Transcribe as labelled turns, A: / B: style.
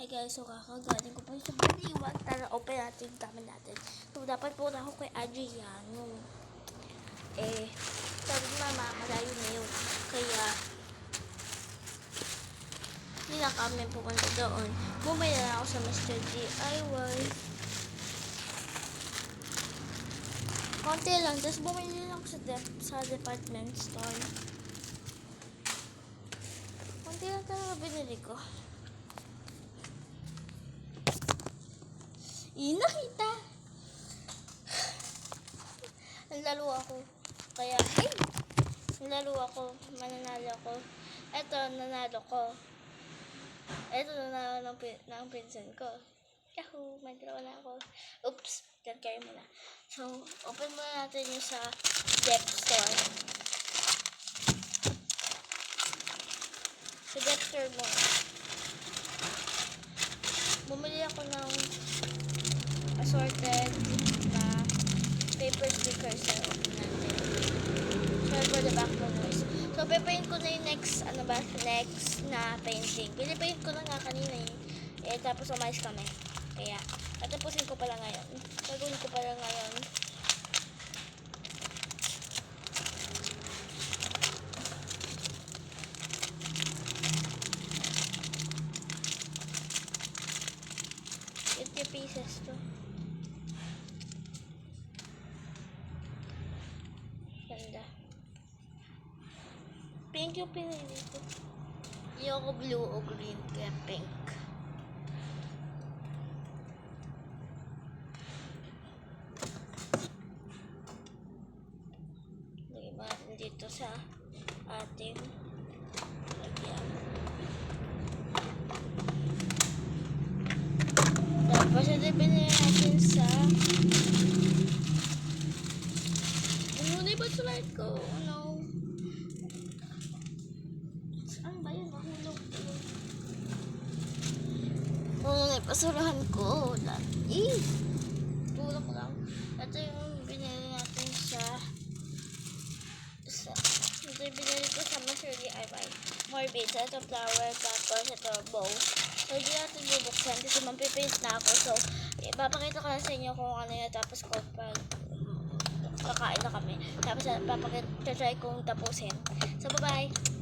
A: Hi guys, so kakagaling ko po sa baliwag. Tara, open natin yung camera natin. So, dapat po na ako kay Adriano. Sabi ni mama, malayo na yun. Kaya, hindi na kami pupunta doon. Bumili na ako sa Mr. DIY. Konti lang, tapos bumili lang ako sa department store. Konti lang talaga binili ko. Nakita. Nalalo ako. Kaya, nalalo ako. Mananalo ako. Eto, nanalo ko. Eto, nanalo ng pinsan ko. Yahoo! May dalawa na ako. Oops! Carry mo na. So, open muna natin yung sa Dep Store. Sa Dep Store mo. Bumili ako ng assorted na paper stickers natin. Sorry for the background noise. So, papaint ko na yung next na painting. Pinipaint ko na nga kanina tapos umayos kami. Kaya, tatapusin ko pala ngayon. Gagawin ko pala ngayon. Pieces to. Ganda. Pink yung pinili ko. Hindi ako blue o green, kaya pink. Lagyan natin dito sa ating lagyan. Tapos ito pinili natin sa na ba slide ko? Oh no. Saan ba yun? Mahulog. Pasurahan ko. Tulog lang. Ito yung binili natin ito yung binili ko sa Mr. DIY. More beads. Ito flower. Tapos ito bow. So, hindi natin bubuksan kasi mapipaint na ako. So, ipapakita ko na sa inyo kung ano yun. Tapos pag kakain na kami. Tapos, try kong tapusin. So, bye-bye!